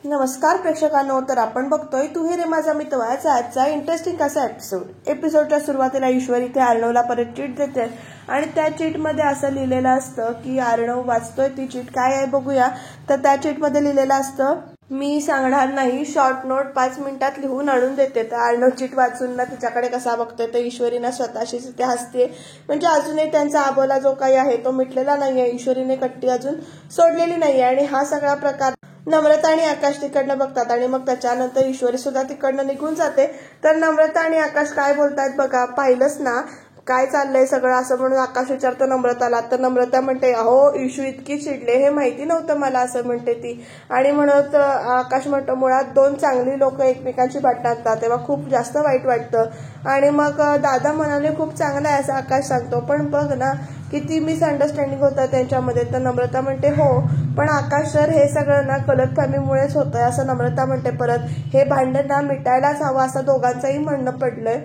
नमस्कार प्रेक्षकांनो, तर आपण बघतोय तू हे रे माझा मित्र आजचा इंटरेस्टिंग असा एपिसोडच्या सुरुवातीला ईश्वरी ते अर्णवला परत चीट देते आणि त्या चीटमध्ये असं लिहिलेलं असतं की अर्णव वाचतोय ती चीट काय आहे बघूया. तर त्या चीटमध्ये लिहिलेलं असतं, मी सांगणार नाही, शॉर्ट नोट 5 मिनिटात लिहून आणून देते. तर अर्णव चीट वाचून ना तिच्याकडे कसा बघतोय तर ईश्वरीना स्वतःशीच ते हसते. म्हणजे अजूनही त्यांचा आबोला जो काही आहे तो मिटलेला नाहीये, ईश्वरीने कट्टी अजून सोडलेली नाहीये. आणि हा सगळा प्रकार नम्रता आणि आकाश तिकडनं बघतात आणि मग त्याच्यानंतर ईश्वरी सुद्धा तिकडनं निघून जाते. तर नम्रता आणि आकाश काय बोलतायत बघा, पाहिलंच ना काय चाललंय सगळं असं म्हणून आकाश विचारतो नम्रताला. तर नम्रता म्हणते, अहो ईशू इतकी चिडले हे माहिती नव्हतं मला, असं म्हणते ती. आणि म्हणत आकाश म्हणतो, मुळात दोन चांगली लोक एकमेकांची भांडतात तेव्हा खूप जास्त वाईट वाटतं. आणि मग दादा म्हणाले खूप चांगलं आहे असं आकाश सांगतो, पण बघ ना किती मिसअंडरस्टँडिंग होतं त्यांच्यामध्ये. तर नम्रता म्हणते हो, पण आकाश सर हे सगळं ना गलतफहमीमुळेच होतंय असं नम्रता म्हणते. परत हे भांडण ना मिटायलाच हवं असं दोघांचंही म्हणणं पडलंय.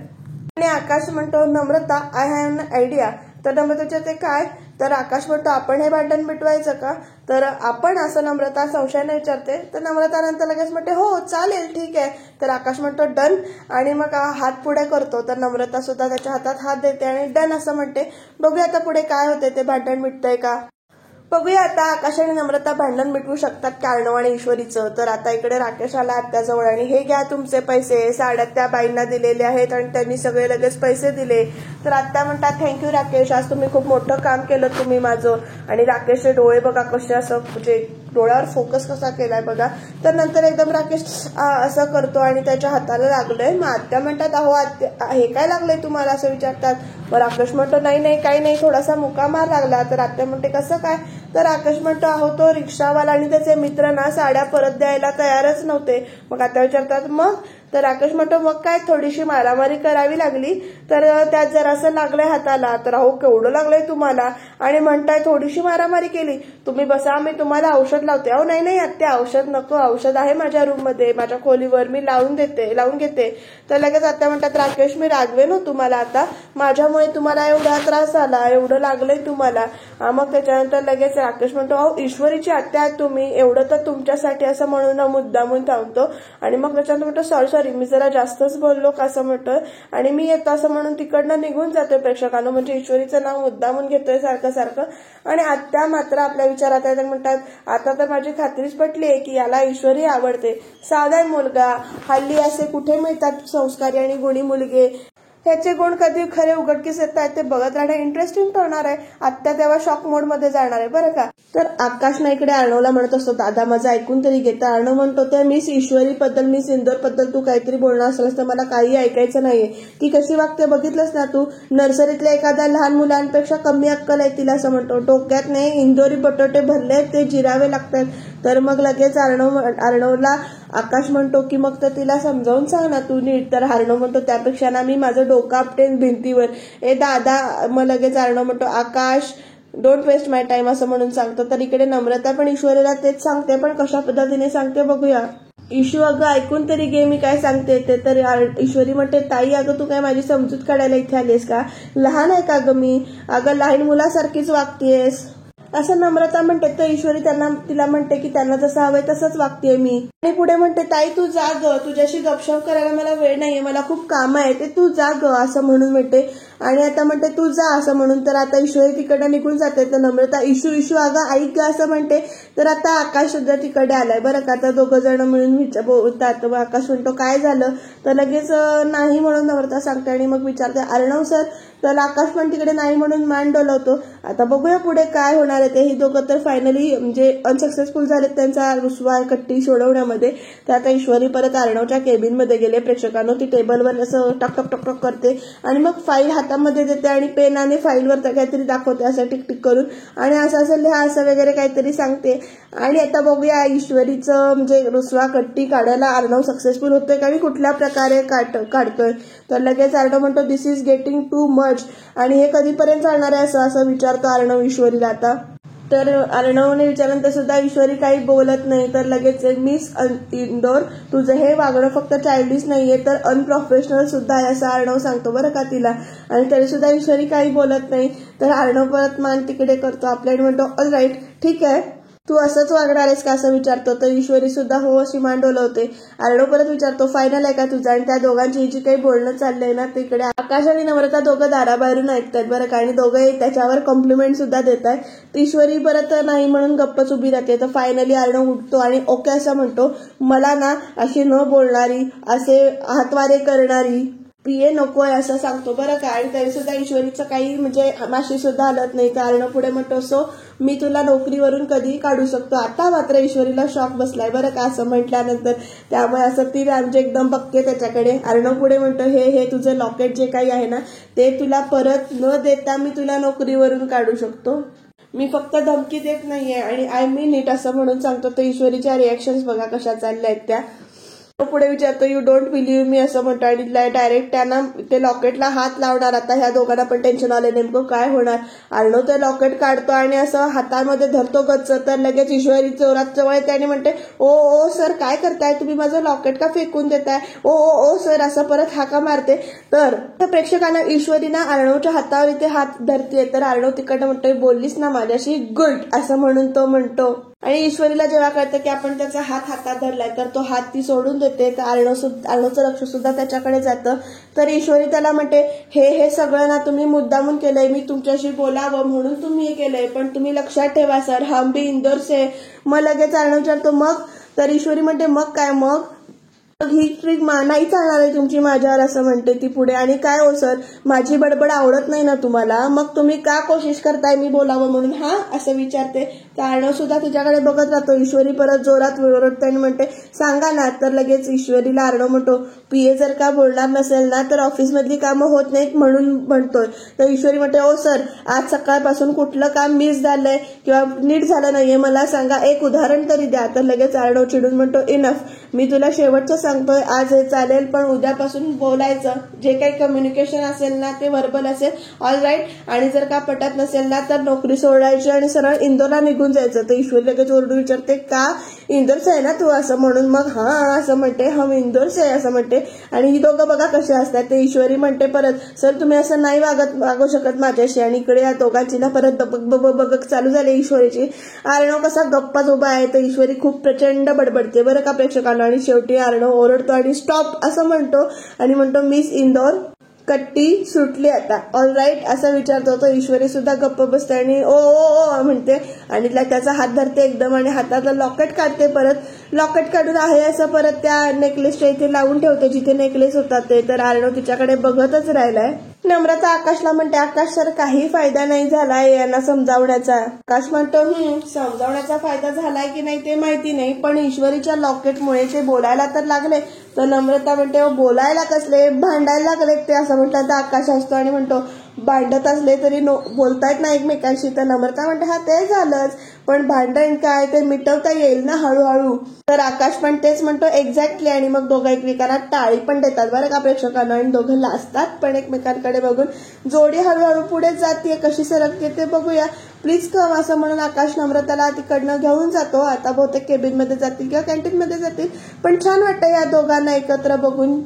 आणि आकाश म्हणतो, नम्रता आय हॅव एन आयडिया. तर नम्रताच्या ते काय, तर आकाश म्हणतो आपण हे भांडण मिटवायचं का, तर आपण असं नम्रता संशयाने विचारते. तर नम्रता नंतर लगेच म्हणते हो चालेल ठीक आहे. तर आकाश म्हणतो डन आणि मग हात पुढे करतो. तर नम्रता सुद्धा त्याच्या हातात हात देते आणि डन असं म्हणते. बघूया आता पुढे काय होते, ते भांडण मिटतंय का बघूया. आता आकाश आणि नम्रता भांडण मिटवू शकतात का अर्णव आणि ईश्वरीचं. तर आता इकडे राकेश आला आत्याजवळ आणि हे घ्या तुमचे पैसे, साड्या त्या बाईंना दिलेले आहेत आणि त्यांनी सगळे लगेच पैसे दिले. तर आत्या म्हणतात थँक्यू राकेश, आज तुम्ही खूप मोठं काम केलं तुम्ही माझं. आणि राकेशचे डोळे बघा कसे असं म्हणजे डोळ्यावर फोकस कसा केलाय बघा. तर नंतर एकदम राकेश असं करतो आणि त्याच्या हाताला लागलंय. मग आत्या म्हणतात अहो आत्या हे काय लागलंय तुम्हाला असं विचारतात. मग राकेश म्हणतो नाही काही नाही, थोडासा मुका मार लागला. तर आत्या म्हणते कसं काय, तर आकाश म्हणतो अहो तो रिक्षावाला आणि त्याचे मित्र ना साड्या परत द्यायला तयारच नव्हते. मग आता विचारतात मग, तर राकेश म्हणतो मग काय थोडीशी मारामारी करावी लागली. तर त्यात जरासं लागलंय हाताला. तर अहो केवढं लागलंय तुम्हाला, आणि म्हणताय थोडीशी मारामारी केली, तुम्ही बसा मी तुम्हाला औषध लावते. अहो नाही आत्या औषध नको, औषध आहे माझ्या रूम मध्ये माझ्या खोलीवर, मी लावून घेते. तर लगेच आत्या म्हणतात राकेश मी रागवेन हो तुम्हाला, आता माझ्यामुळे तुम्हाला एवढा त्रास झाला, एवढं लागलंय तुम्हाला. मग त्याच्यानंतर लगेच राकेश म्हणतो अहो ईश्वरीची आत्या आहे तुम्ही, एवढं तर तुमच्यासाठी असं म्हणून मुद्दामून थांबतो. आणि मग त्याच्यानंतर म्हणतो सॉरी मी जरा जास्तच बोललो का असं म्हणतोय आणि मी येतो असं म्हणून तिकडनं निघून जातोय. प्रेक्षकांनो म्हणजे ईश्वरीचं नाव मुद्दामून घेतोय सारखं. आणि आत्या मात्र आपल्या विचारात आहे, म्हणतात आता तर माझी खात्रीच पटली आहे की याला ईश्वरी आवडते. साधा मुलगा, हल्ली असे कुठे मिळतात संस्कारी आणि गुणी मुलगे, ह्याचे गुण कधी खरे उघडकीस येत आहेत ते बघत राहणं इंटरेस्टिंग ठरणार आहे. आत्या तेव्हा शॉक मोड मध्ये जाणार आहे बरं का. तर आकाश ना इकडे अर्णवला म्हणत असतो दादा माझं ऐकून तरी घेता. अर्णव म्हणतो त्या मिस ईश्वरी बद्दल, मिस इंदोर बद्दल तू काहीतरी बोलणार असलास तर मला काही ऐकायचं नाहीये. ती कशी वागते बघितलंस ना तू, नर्सरीतल्या एखाद्या लहान मुलांपेक्षा कमी अक्कल आहे तिला असं म्हणतो. डोक्यात नाही इंदोरी बटाटे भरले ते जिरावे लागतात. तर मग लगेच अर्णवला आकाश म्हणतो की मग तर तिला समजावून सांग ना तू नीट. तर अर्णव म्हणतो त्यापेक्षा ना मी माझं डोकं आपटेन भिंतीवर. ए दादा, मग लगेच अर्णव म्हणतो आकाश डोंट वेस्ट माय टाइम असं म्हणून सांगतो. तर इकडे नम्रता पण ईश्वरीला तेच सांगते, पण कशा पद्धतीने सांगते बघूया. इशू अगं ऐकून तरी घे मी काय सांगते ते. तर ईश्वरी म्हणते ताई अगं तू काय माझी समजूत काढायला इथे आलीस का, लहान आहे का ग मी, अगं लहान मुलासारखीच वागतेस असं नम्रता म्हणते. तर ईश्वरी तिला म्हणते की त्यांना जसं हवंय तसंच वागतेय मी. आणि पुढे म्हणते ताई तू जा ग, तुझ्याशी गपशप करायला मला वेळ नाहीये, मला खूप काम आहे ते तू जा ग असं म्हणून म्हणते. आणि आता म्हणते तू जा असं म्हणून. तर आता ईश्वरी तिकडे निघून जाते. तर नम्रता इशू अगं ऐक ग असं म्हणते. तर आता आकाश सुद्धा तिकडे आलाय बरं का. तर दोघं जण मिळून बोलतात. आकाश म्हणतो काय झालं, तर लगेच नाही म्हणून नम्रता सांगते आणि मग विचारते अर्णव सर. तर आकाश पण तिकडे नाही म्हणून मान डोलवतो. आता बघूया पुढे काय होणार आहे ते. ही दोघं तर फायनली म्हणजे अनसक्सेसफुल झालेत त्यांचा रुसवा कट्टी सोडवण्यामध्ये. तर आता ईश्वरी परत अर्णवच्या केबिन मध्ये गेले. प्रेक्षकांनो ती टेबलवर असं टक टक करते आणि मग फाईल हातामध्ये देते आणि पेनाने फाईलवर काहीतरी दाखवते असं टिक करून आणि असं लिहा असं वगैरे काहीतरी सांगते. आणि आता बघूया ईश्वरीचं म्हणजे रुसवा कट्टी काढायला अर्णव सक्सेसफुल होतोय का, कुठल्या प्रकारे काढतोय. तर लगेच अर्णव म्हणतो दिस इज गेटिंग टू मच, आणि हे कधीपर्यंत चालणार आहे असं विचारतो अर्णव ईश्वरीला आता. तर अर्णवने विचारल्यानंतर सुद्धा ईश्वरी काही बोलत नाही. तर लगेच मिस इंदोर तुझं हे वागणं फक्त चाइल्डिश नाहीये तर अनप्रोफेशनल सुद्धा आहे असं अर्णव सांगतो बरं का तिला. आणि तरी सुद्धा ईश्वरी काही बोलत नाही. तर अर्णव परत मान तिकडे करतो आपल्याकडे म्हणतो ऑल राईट ठीक आहे तू असंच वागणार आहेस का असं विचारतो. तर ईश्वरी सुद्धा हो अशी मान डोलवते. अर्णव परत विचारतो फायनल आहे का तुझं. आणि त्या दोघांची जी काही बोलणं चाललंय ना तिकडे आकाश आणि नम्रता दोघं दाराबाहेरून ऐकतात बरं का. आणि दोघं त्याच्यावर कॉम्प्लिमेंट सुद्धा देत आहेत. ईश्वरी परत नाही म्हणून गप्पच उभी राहते. तर फायनली अर्णव उठतो आणि ओके असं म्हणतो, मला ना अशी न बोलणारी, असे हातवारे करणारी पीए नकोय असं सांगतो बरं का. आणि तरी सुद्धा ईश्वरीचं काही म्हणजे माशी सुद्धा हलत नाही. तर अर्णव पुढे म्हणतो सो मी तुला नोकरीवरून कधी काढू शकतो. आता मात्र ईश्वरीला शॉक बसलाय बरं का असं म्हटल्यानंतर. त्यामुळे असं ती म्हणजे एकदम बघते त्याच्याकडे. अर्णव पुढे म्हणतो हे तुझं लॉकेट जे काही आहे ना ते तुला परत न देता मी तुला नोकरीवरून काढू शकतो. मी फक्त धमकी देत नाहीये आणि आय मीन इट असं म्हणून सांगतो. तर ईश्वरीच्या रिॲक्शन्स बघा कशा चालल्या आहेत त्या. पुढे विचारतो यू डोंट बिलीव्ह मी असं म्हणतो. आणि डायरेक्ट त्यांना ते लॉकेटला हात लावणार. आता ह्या दोघांना पण टेन्शन आले नेमकं काय होणार. अर्णव ते लॉकेट काढतो आणि असं हातामध्ये धरतो गच्च. तर लगेच ईश्वरी जोरात जवळ येते आणि म्हणते ओ सर काय करताय तुम्ही, माझं लॉकेट का फेकून देताय, ओ सर असं परत हाका मारते. तर प्रेक्षकांना ईश्वरीना अर्णवच्या हातावर इथे हात धरते. तर अर्णव तिकडनं म्हणतोय बोललीस ना माझ्याशी गुड असं म्हणून तो म्हणतो. आणि ईश्वरीला जेव्हा कळतं की आपण त्याचा हातात धरलाय तर तो हात ती सोडून देते. तर अर्णवचं लक्ष सुद्धा त्याच्याकडे जातं. तर ईश्वरी त्याला म्हणते हे सगळं ना तुम्ही मुद्दामून केलंय, मी तुमच्याशी बोलावं म्हणून तुम्ही हे केलंय, पण तुम्ही लक्षात ठेवा सर हम भी इंदौर से. मग लगेच अर्णव विचारतो मग. तर ईश्वरी म्हणते मग काय, मग ही ट्रिक नाही चालणार आहे तुमची माझ्यावर असं म्हणते ती पुढे. आणि काय हो सर माझी बडबड आवडत नाही ना तुम्हाला, मग तुम्ही का कोशिश करताय मी बोलावं म्हणून हा असं विचारते. तर अर्णव सुद्धा तिच्याकडे बघत राहतो. ईश्वरी परत जोरात ओरडते आणि म्हणते सांगा ना. तर लगेच ईश्वरीला अर्णव म्हणतो पीए जर का बोलणार नसेल ना तर ऑफिसमधली कामं होत नाहीत म्हणून म्हणतोय. तर ईश्वरी म्हणते ओ सर आज सकाळपासून कुठलं काम मिस झालंय किंवा नीट झालं नाहीये मला सांगा, एक उदाहरण तरी द्या. तर लगेच अर्णव चिडून म्हणतो इनफ, मी तुला शेवटचं सांगतोय आज हे चालेल पण उद्यापासून बोलायचं जे काही कम्युनिकेशन असेल ना ते व्हर्बल असेल ऑल राईट. आणि जर का पटत नसेल ना तर नोकरी सोडायची आणि सरळ इंदोरला निघून जायचं. तर ईश्वरी लगेच ओरडून विचारते का इंदोरचं आहे ना तू असं म्हणून. मग हा असं म्हणते हम इंदोरचे आहे असं म्हणते. आणि ही दोघं बघा कसे असतात. ते ईश्वरी म्हणते परत सर तुम्ही असं नाही वागू शकत माझ्याशी. आणि इकडे या दोघांची ना परत बघ चालू झाली ईश्वरीची. अर्णव कसा गप्पाच उभा आहे. तर ईश्वरी खूप प्रचंड बडबडते बरं का प्रेक्षकांना. आणि शेवटी अर्णव ओरडतो आणि स्टॉप असं म्हणतो आणि म्हणतो मिस इंदौर कट्टी सुटली आता ऑल राईट असं विचारतो. तो ईश्वरी सुद्धा गप्प बसते आणि ओ म्हणते आणि त्याचा हात धरते एकदम आणि हातातलं लॉकेट काढते. परत लॉकेट काढून आहे असं परत त्या नेकलेसच्या इथे लावून ठेवते जिथे नेकलेस होता ते. तर अर्णव तिच्याकडे बघतच राहिलाय. नम्रता आकाशला म्हणते आकाश सर काही फायदा नाही झालाय यांना समजावण्याचा. आकाश म्हणतो समजावण्याचा फायदा झालाय की नाही ते माहिती नाही पण ईश्वरीच्या लॉकेटमुळे ते बोलायला तर लागले. तर नम्रता म्हणते बोलायला कसले भांडायला लागले ते असं म्हटलं. तर आकाश असतो आणि म्हणतो भांडत असले तरी बोलतायत ना एकमेकांशी. तर नम्रता म्हणते हा ते झालंच पण भांडण काय ते मिटवता येईल ना हळूहळू. तर आकाश पण तेच म्हणतो एक्झॅक्टली. आणि मग दोघं एकमेकांना टाळी पण देतात बरं का प्रेक्षकांना. आणि दोघं लाजतात पण एकमेकांकडे बघून. जोडी हळूहळू पुढे जाते कशी सरकते ते बघूया प्लीज कम असं म्हणून आकाश नम्रताला तिकडनं घेऊन जातो. आता बहुतेक केबिन मध्ये जातील किंवा कॅन्टीन मध्ये जातील पण छान वाटतं या दोघांना एकत्र बघून.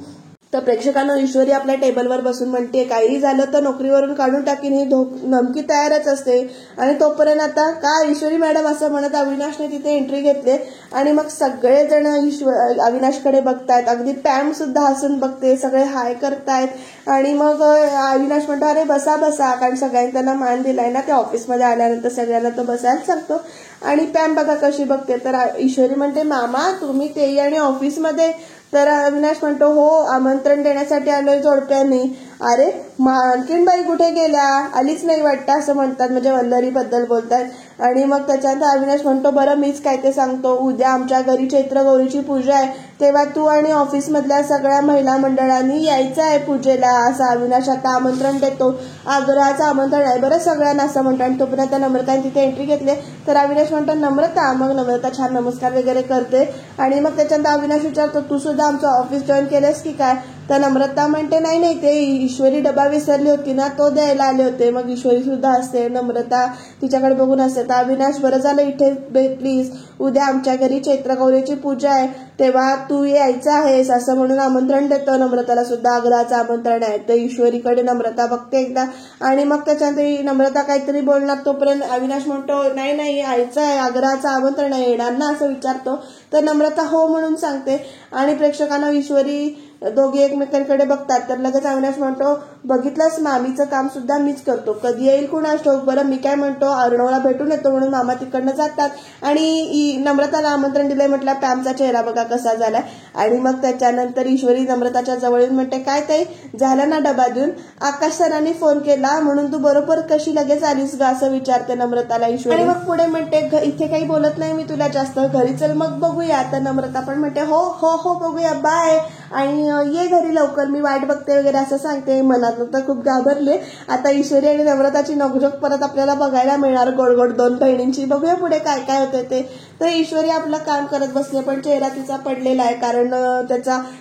तर प्रेक्षकांना ईश्वरी आपल्या टेबलवर बसून म्हणते काही झालं तर नोकरीवरून काढून टाकीन ही धमकी तयारच असते. आणि तोपर्यंत आता का ईश्वरी मॅडम असं म्हणत अविनाशने तिथे एंट्री घेतले आणि मग सगळेजण अविनाशकडे बघतायत. अगदी पॅम सुद्धा हसून बघते, सगळे हाय करतायत. आणि मग अविनाश म्हणतो अरे बसा बसा कारण सगळ्यांनी त्यांना मान दिलाय ना ते ऑफिसमध्ये आल्यानंतर सगळ्यांना तो बसायला सांगतो. आणि पॅम बघा कशी बघते. तर ईश्वरी म्हणते मामा तुम्ही तेही आणि ऑफिसमध्ये. तर अविनाश म्हणतो हो आमंत्रण देण्यासाठी आलोय जोडप्यांनी. अरे मालकीनबाई कुठे गेल्या आलीच नाही वाटतं असं म्हणतात म्हणजे वल्लरी बद्दल बोलतात. आणि मग त्याच्यानंतर अविनाश म्हणतो बरं मीच काय ते सांगतो उद्या आमच्या घरी चैत्र गौरीची पूजा आहे तेव्हा तू आणि ऑफिसमधल्या सगळ्या महिला मंडळांनी यायचं आहे पूजेला असं अविनाश आता आमंत्रण देतो. आग्रहाचं आमंत्रण आहे बरं सगळ्यांना असं म्हणतो. आणि तोपर्यंत नम्रताने तिथे एंट्री घेतली. तर अविनाश म्हणतो नम्रता. मग नम्रता छान नमस्कार वगैरे करते. आणि मग त्याच्यानंतर अविनाश विचारतो तू सुद्धा आमचं ऑफिस जॉईन केलंस की काय. तर नम्रता म्हणते नाही ते ईश्वरी डबा विसरली होती ना तो द्यायला आले होते. मग ईश्वरी सुद्धा असते. नम्रता तिच्याकडे बघून असते. तर अविनाश बरं झालं इथे प्लीज उद्या आमच्या घरी चैत्रगौरीची पूजा आहे, तेव्हा तू यायचं आहेस असं म्हणून आमंत्रण देतं. नम्रताला सुद्धा आग्रहाचं आमंत्रण आहे. तर ईश्वरीकडे नम्रता बघते एकदा आणि मग त्याच्यानंतर नम्रता काहीतरी बोलणार, तोपर्यंत अविनाश म्हणतो नाही नाही यायचं आहे, आग्रहाचं आमंत्रण आहे, येणार ना असं विचारतो. तर नम्रता हो म्हणून सांगते आणि प्रेक्षकांना ईश्वरी दोघे एकमेकांकडे बघतात. तर लगेच अविनाश म्हणतो बघितलंस मामीचं काम सुद्धा मीच करतो, कधी येईल कुणास ठाऊक. बरं मी काय म्हणतो, अर्णवला भेटून येतो म्हणून मामा तिकडनं जातात आणि नम्रताला आमंत्रण दिलंय म्हटलं पॅमचा चेहरा बघा कसा झालाय. आणि मग त्याच्यानंतर ईश्वरी नम्रताच्या जवळ येऊन म्हणते काय ताई झालं ना डबा देऊन, आकाश सरांनी फोन केला म्हणून तू बरोबर कशी लगेच आलीस ग असं विचारते नम्रताला ईश्वरी. आणि मग पुढे म्हणते इथे काही बोलत नाही मी तुला जास्त, घरी चल मग बघूया. तर नम्रता पण म्हणते हो हो हो बघूया बाय आणि ये घरी लवकर मी वाट बघते वगैरे असं सांगते. मनात तर खूप घाबरले. आता ईश्वरी आणि नम्रताची नोकझोक परत आपल्याला बघायला मिळणार, गोड गोड दोन बहिणींची. बघूया पुढे काय काय होतंय ते. तर ईश्वरी आपलं काम करत बसले पण चेहरा तिचा पडलेला आहे कारण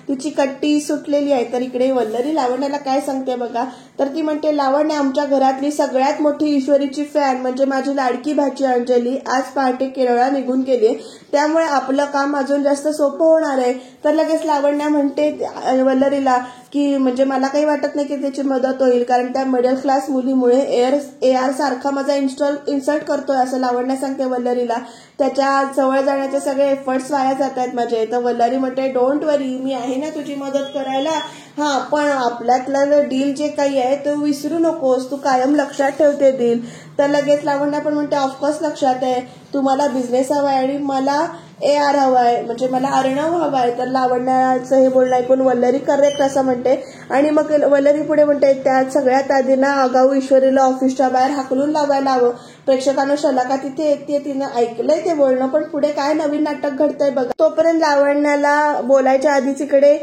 तिची कट्टी सुटलेली आहे. तर इकडे वल्लरी लावण्याला काय सांगते बघा, तर ती म्हणते लावण्य आमच्या घरातली सगळ्यात मोठी ईश्वरीची फॅन म्हणजे माझी लाडकी भाची अंजली आज पहाटे केरळला निघून गेली, त्यामुळे आपलं काम अजून जास्त सोपं होणार आहे. तर लगेच लावण्या म्हणते वल्लरीला की म्हणजे मला काही वाटत नाही की त्याची मदत होईल कारण त्या मिडल क्लास मुलीमुळे AR सारखा माझा इन्सल्ट करतोय असं लावण्या सांगते वल्लरीला. त्याच्या जवळ जाण्याचे सगळे एफर्ट्स वाया जात आहेत माझे. तर वल्लरी म्हणते डोंट वरी मी आहे ना तुझी मदत करायला, हा पण आपल्यातलं डील जे काही आहे ते विसरू नकोस, तू कायम लक्षात ठेवते डील. तर लगेच लावण्या पण म्हणते ऑफकोर्स लक्षात आहे, तुम्हाला बिझनेस हवाय आणि मला AR हवाय म्हणजे मला अर्णव हवाय. तर लावण्याचं हे बोलणं ऐकून वल्लरी करेक्ट असं म्हणते आणि मग वल्लरी पुढे म्हणते त्या सगळ्यात आधी ना आगाऊ ईश्वरीला ऑफिसच्या बाहेर हाकलून लावायला हवं. प्रेक्षकांना शलाका तिथे येते, तिनं ऐकलंय ते बोलणं पण पुढे काय नवीन नाटक घडतंय बघा. तोपर्यंत लावण्याला बोलायच्या आधीच इकडे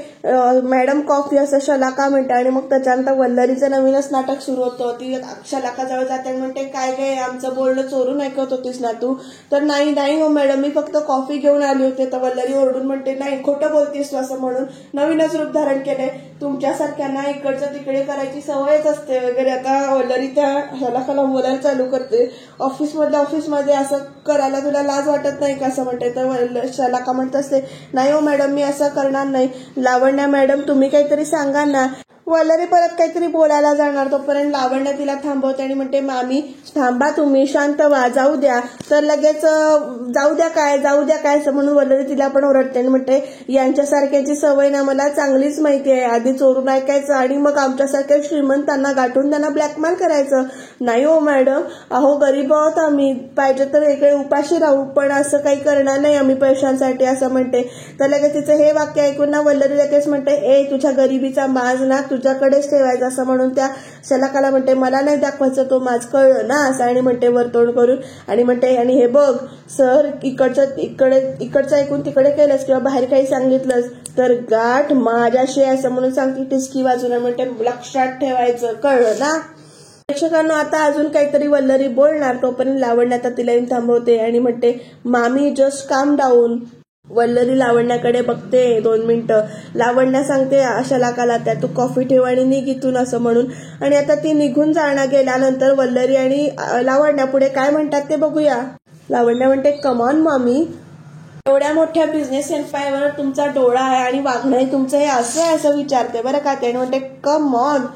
मॅडम कॉफी असं शलाका म्हणते आणि मग त्याच्यानंतर वल्लरीचं नवीनच नाटक सुरू होतं. ती शलाका जवळ जाते आणि म्हणते काय काय आमचं बोलणं चोरून ऐकत होतीस ना तू. तर नाही हो मॅडम मी फक्त कॉफी घेऊन आली होते. तर वल्लरी ओरडून म्हणते नाही खोटं बोलतीस तू असं म्हणून नवीनच रूप धारण केलंय, तुमच्यासारख्यांना इकडचं तिकडे करायची सवयच असते वगैरे. आता वल्लरी त्या शलाकाला बोलायला चालू करते ऑफिसमध्ये असं करायला तुला लाज वाटत नाही का असं म्हणते. तर शलाका म्हणत असते नाही हो मॅडम मी असं करणार नाही. लावण्या मॅडम तुम्ही काहीतरी सांगा ना. वल्लरी परत काहीतरी बोलायला जाणार तोपर्यंत लावण्य तिला थांबवते आणि म्हणते मामी थांबा तुम्ही शांत व्हा जाऊ द्या. तर लगेच जाऊ द्या काय असं म्हणून वल्लरी तिला पण ओरडते आणि म्हणते यांच्यासारख्याची सवय ना मला चांगलीच माहिती आहे, आधी चोरून ऐकायचं आणि मग आमच्यासारख्या श्रीमंतांना गाठून त्यांना ब्लॅकमेल करायचं. नाही हो मॅडम अहो गरीब आहोत आम्ही, पाहिजे तर वेगळे उपाशी राहू पण असं काही करणार नाही आम्ही पैशांसाठी असं म्हणते. तर लगेच तिचं हे वाक्य ऐकून ना वल्लरी लगेच म्हणते ए तुझ्या गरिबीचा माज ना तुझ्याकडेच ठेवायचा असं म्हणून त्या शलाकाला म्हणते मला नाही दाखवायचं तो माझ कळलं ना असं आणि म्हणते वरतोड करून आणि म्हणते आणि हे बघ सर इकडचं ऐकून तिकडे केलंस किंवा बाहेर काही सांगितलंस तर गाठ माझ्याशी असं म्हणून सांगते टिचकी वाजून म्हणते लक्षात ठेवायचं कळलं ना. प्रेक्षकांना आता अजून काहीतरी वल्लरी बोलणार तोपर्यंत लावण्य आता तिला येऊन थांबवते आणि म्हणते मामी जस्ट काम डाऊन. वल्लरी लावण्याकडे बघते 2 मिनिटं. लावण्या सांगते शलाकाला त्या तू कॉफी ठेव आणि निघ इथून असं म्हणून आणि आता ती निघून जाणं गेल्यानंतर वल्लरी आणि लावण्या पुढे काय म्हणतात ते बघूया. लावण्या म्हणते कमॉन मामी एवढ्या मोठ्या बिझनेस एम्पायरवर तुमचा डोळा आहे आणि वागणं तुमचं हे असं आहे असं विचारते बरं का. त्याने म्हणते कमॉन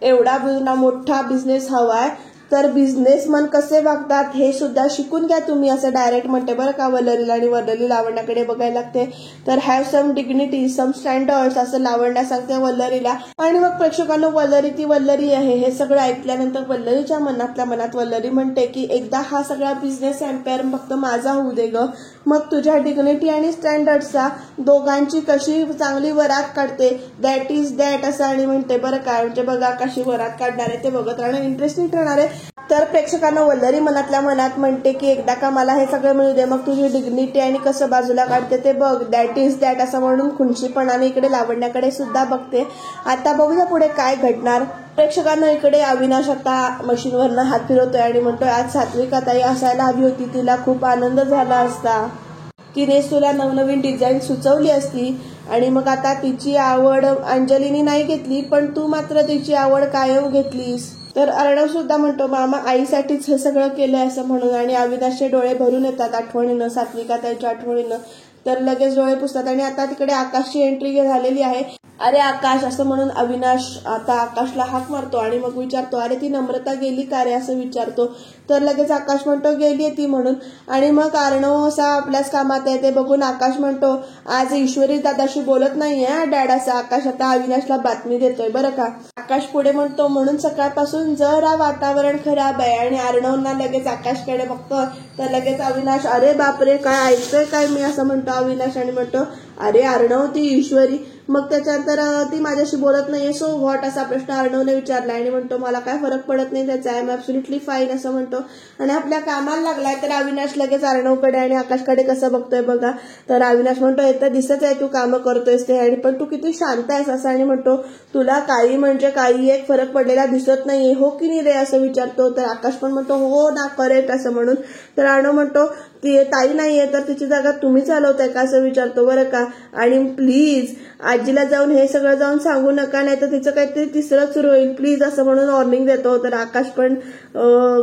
एवढा मोठा बिझनेस हवाय तर बिझनेसमन कसे वागतात हे सुद्धा शिकून घ्या तुम्ही असं डायरेक्ट म्हणते बरं का वल्लरीला आणि वल्लरी लावण्याकडे बघायला लागते. तर have some dignity some standards असं लावण्या सांगते वल्लरीला आणि मग प्रेक्षकांना वल्लरी ती वल्लरी आहे हे सगळं ऐकल्यानंतर वल्लरीच्या मनात वल्लरी म्हणते की एकदा हा सगळा बिझनेस एम्पायर फक्त माझा होऊ दे ग, मग तुझ्या डिग्निटी आणि स्टँडर्डचा दोघांची कशी चांगली वरात काढते दॅट इज दॅट असं आणि म्हणते बरं काय म्हणजे बघा कशी वरात काढणार आहे ते बघत राहणं इंटरेस्टिंग ठरणार आहे. तर प्रेक्षकांना वल्लरी मनातल्या मनात म्हणते की एकदा का मला हे सगळं मिळू दे मग तुझी डिग्निटी आणि कसं बाजूला काढते ते बघ दॅट इज दॅट असं म्हणून खुनशीपणाने इकडे लावण्याकडे सुद्धा बघते. आता बघूया पुढे काय घडणार. प्रेक्षकांना इकडे अविनाश आता मशीनवरनं हात फिरवतोय आणि म्हणतोय आज सात्विका ताई असायला हवी होती, तिला खूप आनंद झाला असता, तिनेच तुला नवनवीन डिझाईन सुचवली असती आणि मग आता तिची आवड अंजलीनी नाही घेतली पण तू मात्र तिची आवड कायम घेतलीस. तर अर्णव सुद्धा म्हणतो मामा आईसाठीच हे सगळं केलंय असं म्हणून, आणि अविनाशचे डोळे भरून येतात आठवणीनं, सात्विका त्यांच्या आठवणीनं. तर लगेच डोळे पुसतात आणि आता तिकडे आकाशची एंट्री झालेली आहे. अरे आकाश असं म्हणून अविनाश आता आकाशला हाक मारतो आणि मग विचारतो अरे ती नम्रता गेली का रे असं विचारतो. तर लगेच आकाश म्हणतो गेलीये ती म्हणून. आणि मग अर्णव असा आपल्याच कामात आहे ते बघून आकाश म्हणतो आज ईश्वरी दादाशी बोलत नाहीये डॅड असं आकाश आता अविनाशला बातमी देतोय बरं का. आकाश पुढे म्हणतो म्हणून सकाळपासून जरा वातावरण खराब आहे. आणि अर्णवना लगेच आकाशकडे बघतो तर लगेच अविनाश अरे बापरे काय ऐकतोय काय मी असं म्हणतो अविनाश आणि म्हणतो अरे अर्णव ती ईश्वरी. मग त्याच्यानंतर ती माझ्याशी बोलत नाहीये सो व्हॉट असा प्रश्न अर्णवने विचारला आणि म्हणतो मला काय फरक पडत नाही त्याचा, आय एम ऍब्सोल्युटली फाईन असं म्हणतो आणि आपल्या कामाला लागलाय. तर अविनाश लगेच अर्णवकडे आणि आकाशकडे कसं बघतोय बघा. तर अविनाश म्हणतो येतं दिसत आहे तू कामं करतोयस ते, आणि पण तू किती शांत आहेस असं, आणि म्हणतो तुला काही म्हणजे काही एक फरक पडलेला दिसत नाहीये हो की नाही रे असं विचारतो. तर आकाश पण म्हणतो हो ना करेक्ट असं म्हणून. तर अर्णव म्हणतो ती ताई नाहीये तर तिची जागा तुम्ही चालवताय का असं विचारतो बरं का. आणि प्लीज आजीला जाऊन हे सगळं जाऊन सांगू नका नाही तर तिचं काहीतरी तिसरं सुरू होईल प्लीज असं म्हणून वॉर्निंग देतो. तर आकाश पण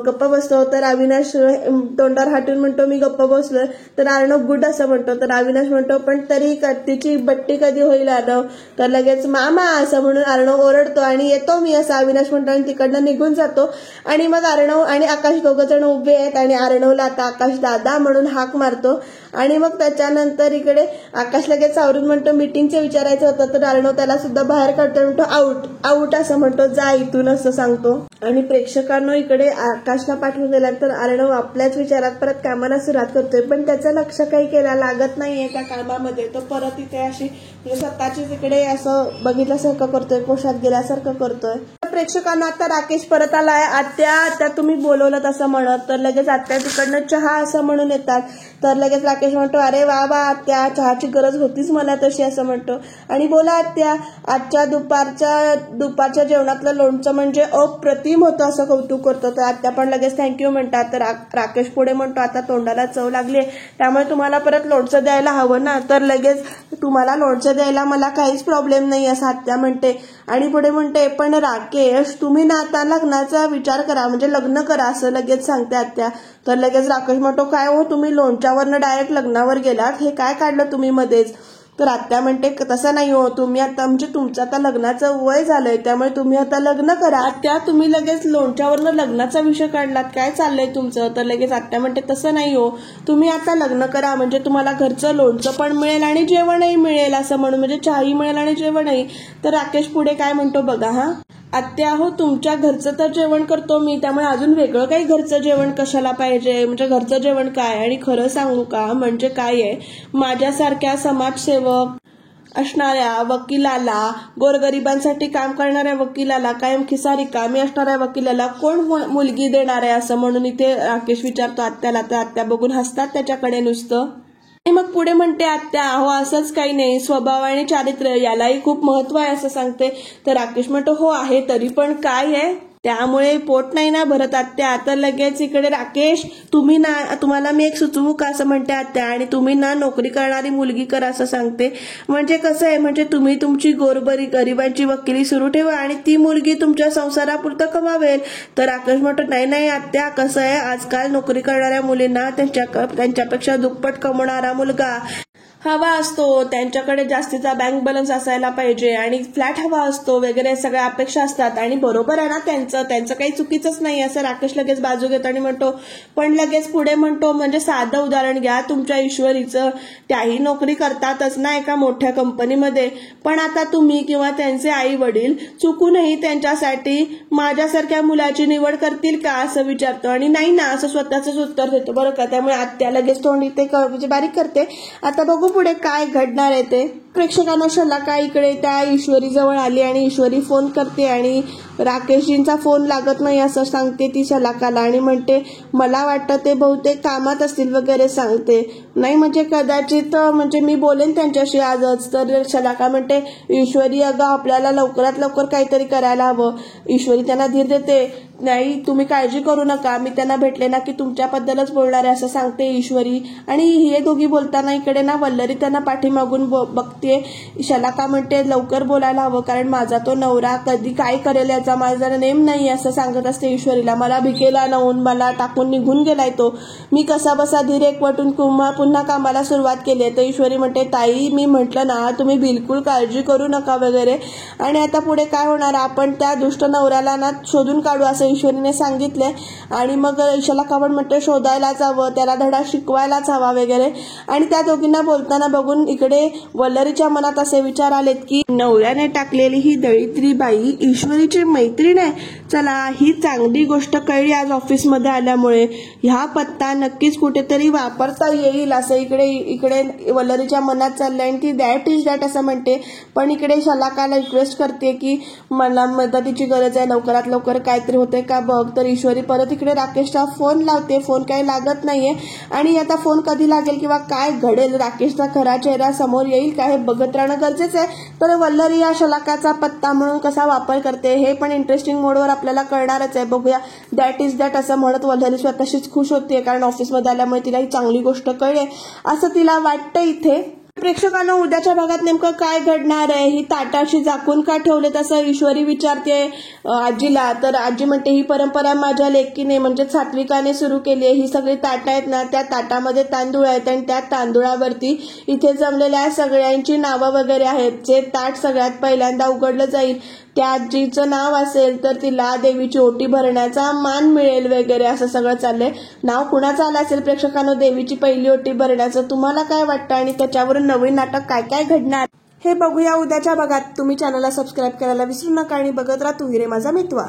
गप्प बसतो. तर अविनाश तोंडावर हाटून म्हणतो मी गप्प बसलोय. तर अर्णव गुड असं म्हणतो. तर अविनाश म्हणतो पण तरी तिची बट्टी कधी होईल अर्णव. तर लगेच मामा असं म्हणून अर्णव ओरडतो आणि येतो मी असं अविनाश म्हणतो आणि तिकडनं निघून जातो. आणि मग अर्णव आणि आकाश दोघं जण उभे आहेत आणि अर्णवला आता आकाश दादा म्हणून हाक मारतो. आणि मग त्याच्यानंतर इकडे आकाश लगेच आवरून म्हणतो मीटिंगचे विचारायचं होतं. तर अर्णव त्याला सुद्धा बाहेर काढतो म्हणतो आउट आउट असं म्हणतो जा इथून असं सांगतो. आणि प्रेक्षकांना इकडे आकाशला पाठवून दिल्यानंतर अर्णव आपल्याच विचारात परत कामाला सुरुवात करतोय पण त्याचं लक्ष काही केला लागत नाहीये त्या कामामध्ये. तो परत इथे अशी स्वतःचीच इकडे असं बघितल्यासारखं करतोय कोशात गेल्यासारखं करतोय. प्रेक्षकांना आता राकेश परत आलाय. आत्या तुम्ही बोलवलं तसं म्हणत. तर लगेच आत्या तिकडनं चहा असं म्हणून येतात. तर लगेच राकेश म्हणतो अरे वा वा आत्या चहाची गरज होतीच मला तशी असं म्हणतो. आणि बोला आत्या आजच्या दुपारच्या जेवणातलं लोणचं म्हणजे अप्रतिम होतं असं कौतुक करतो. तर आत्या पण लगेच थँक्यू म्हणतात. तर राकेश पुढे म्हणतो आता तोंडाला चव लागली त्यामुळे तुम्हाला परत लोणचं द्यायला हवं ना. तर लगेच तुम्हाला लोणचं द्यायला मला काहीच प्रॉब्लेम नाही असं आत्या म्हणते. आणि पुढे म्हणते पण राकेश तुम्ही ना आता लग्नाचा विचार करा म्हणजे लग्न करा असं लगेच सांगते आत्या. तर लगेच राकेश म्हणतो काय हो तुम्ही लोणच्यावरनं डायरेक्ट लग्नावर गेलात हे काय काढलं तुम्ही मध्येच. तर आत्या म्हणते तसं नाही हो तुम्ही आता म्हणजे तुमचं आता लग्नाचं वय झालंय त्यामुळे तुम्ही आता लग्न करा. आत्या तुम्ही लगेच लोणच्यावरनं लग्नाचा विषय काढलात काय चाललंय तुमचं. तर लगेच आत्या म्हणते तसं नाही हो तुम्ही आता लग्न करा म्हणजे तुम्हाला घरचं लोणचं पण मिळेल आणि जेवणही मिळेल असं म्हणून म्हणजे चहाही मिळेल आणि जेवणही. तर राकेश पुढे काय म्हणतो बघा हा आत्या हो तुमच्या घरचं तर जेवण करतो मी त्यामुळे अजून वेगळं काही घरचं जेवण कशाला पाहिजे म्हणजे घरचं जेवण काय. आणि खरं सांगू का म्हणजे काय आहे माझ्यासारख्या समाजसेवक असणाऱ्या वकिलाला गोरगरिबांसाठी काम करणाऱ्या वकिलाला कायम खिसा रिकामी असणाऱ्या वकिलाला कोण मुलगी देणार आहे असं म्हणून इथे राकेश विचारतो आत्याला. तर आत्या बघून हसतात त्याच्याकडे नुसतं. आणि मग पुढे म्हणते आत्या हो असंच काही नाही स्वभाव आणि चारित्र्य यालाही खूप महत्व आहे असं सांगते. तर राकेश म्हणतो हो आहे तरी पण काय आहे त्यामुळे पोट नाही ना भरत आत्या. तर लगेच इकडे राकेश तुम्हाला मी एक सुचवू का असं म्हणते आत्या. आणि तुम्ही ना नोकरी करणारी मुलगी करा असं सांगते. म्हणजे कसं आहे म्हणजे तुम्ही तुमची गरिबांची वकिली सुरू ठेवा आणि ती मुलगी तुमच्या संसारापुरतं कमावेल. तर राकेश म्हणतो नाही आत्या कसं आहे आजकाल नोकरी करणाऱ्या मुलींना त्यांच्यापेक्षा दुप्पट कमवणारा मुलगा हवा असतो त्यांच्याकडे जास्तीचा बँक बॅलन्स असायला पाहिजे आणि फ्लॅट हवा असतो वगैरे सगळ्या अपेक्षा असतात. आणि बरोबर आहे ना त्यांचं काही चुकीचंच नाही असं राकेश लगेच बाजू घेतो आणि म्हणतो पण लगेच पुढे म्हणतो म्हणजे साधं उदाहरण घ्या तुमच्या ईश्वरीचं त्याही नोकरी करतातच ना एका मोठ्या कंपनीमध्ये पण आता तुम्ही किंवा त्यांचे आई वडील चुकूनही त्यांच्यासाठी माझ्यासारख्या मुलाची निवड करतील का असं विचारतो. आणि नाही ना असं स्वतःच उत्तर देतो बरं का. त्यामुळे आत्या लगेच तोंड इथे म्हणजे बारीक करते. आता बघू पुढे काय घडणार आहे ते. प्रेक्षकांना शलाका इकडे त्या ईश्वरी जवळ आली आणि ईश्वरी फोन करते आणि राकेशजींचा फोन लागत नाही असं सांगते ती शलाकाला. आणि म्हणते मला वाटतं ते बहुतेक कामात असतील वगैरे सांगते. नाही म्हणजे कदाचित म्हणजे मी बोलेन त्यांच्याशी आजच. तर शलाका म्हणते ईश्वरी अगं आपल्याला लवकरात लवकर काहीतरी करायला हवं. ईश्वरी त्यांना धीर देते नाही तुम्ही काळजी करू नका मी त्यांना भेटले ना की तुमच्याबद्दलच बोलणार आहे असं सांगते ईश्वरी. आणि हे दोघी बोलताना इकडे ना वल्लरी त्यांना पाठीमागून बघते. शलाका म्हणते लवकर बोलायला हवं कारण माझा तो नवरा कधी काय करेल याचा त्याचा माझा नेम नाही असं सांगत असते ईश्वरीला. मला भिकेला लावून मला टाकून निघून गेलाय तो. मी कसा बसा धीर एकवटून पुन्हा कामाला सुरुवात केली आहे. तर ईश्वरी म्हणते, ताई मी म्हटलं ना तुम्ही बिलकुल काळजी करू नका वगैरे. आणि आता पुढे काय होणार, आपण त्या दुष्ट नवऱ्याला ना शोधून काढू असं ईश्वरीने सांगितलंय. आणि मग शलाका पण म्हणते शोधायलाच हवं, त्याला धडा शिकवायलाच हवा वगैरे. आणि त्या दोघींना बोलताना बघून इकडे वल्लरीच्या मनात असे विचार आलेत की नवऱ्याने टाकलेली ही दळिद्री बाई ईश्वरीची मैत्रीण आहे. चला ही चांगली गोष्ट कळली आज ऑफिसमध्ये आल्यामुळे. ह्या पत्ता नक्कीच कुठेतरी वापरता येईल असं इकडे वल्लरीच्या मनात चाललंय. आणि ती दॅट इज दॅट असं म्हणते. पण इकडे शलाकाला रिक्वेस्ट करते की मला मदतीची गरज आहे, लवकरात लवकर काहीतरी होतंय का बघ. तर ईश्वरी परत इकडे राकेशला फोन लावते. फोन काही लागत नाहीये. आणि आता फोन कधी लागेल किंवा काय घडेल, राकेशचा खरा चेहरा समोर येईल का हे बघत राहणं गरजेचं आहे. तर वल्लरी या शलाकाचा पत्ता म्हणून कसा वापर करते हे पण इंटरेस्टिंग मोडवर आपल्याला कळणारच आहे. बघूया. दॅट इज दॅट असं म्हणत वल्लरी स्वतःशीच खुश होते, कारण ऑफिसमध्ये आल्यामुळे तिला ही चांगली गोष्ट कळली असं तिला वाटतं इथे. प्रेक्षकांना उद्याच्या भागात नेमकं काय घडणार आहे, ही ताटाशी झाकून का ठेवलेत असं ईश्वरी विचारते आजीला. तर आजी म्हणते ही परंपरा माझ्या लेकीने म्हणजे सात्विकाने सुरू केली आहे. ही सगळी ताटं आहेत ना, त्या ताटामध्ये तांदूळ आहेत आणि त्या तांदूळावरती इथे जमलेल्या सगळ्यांची नावं वगैरे आहेत. जे ताट सगळ्यात पहिल्यांदा उघडलं जाईल त्या आजीचं नाव असेल तर तिला देवीची ओटी भरण्याचा मान मिळेल वगैरे असं सगळं चाललंय. नाव कुणाचं आलं असेल प्रेक्षकांना देवीची पहिली ओटी भरण्याचं, तुम्हाला काय वाटतं आणि त्याच्यावरून नवीन नाटक काय काय घडणार हे बघूया उद्याच्या भागात. तुम्ही चॅनलला सबस्क्राईब करायला विसरू नका आणि बघत राहा तू ही रे माझा मितवा.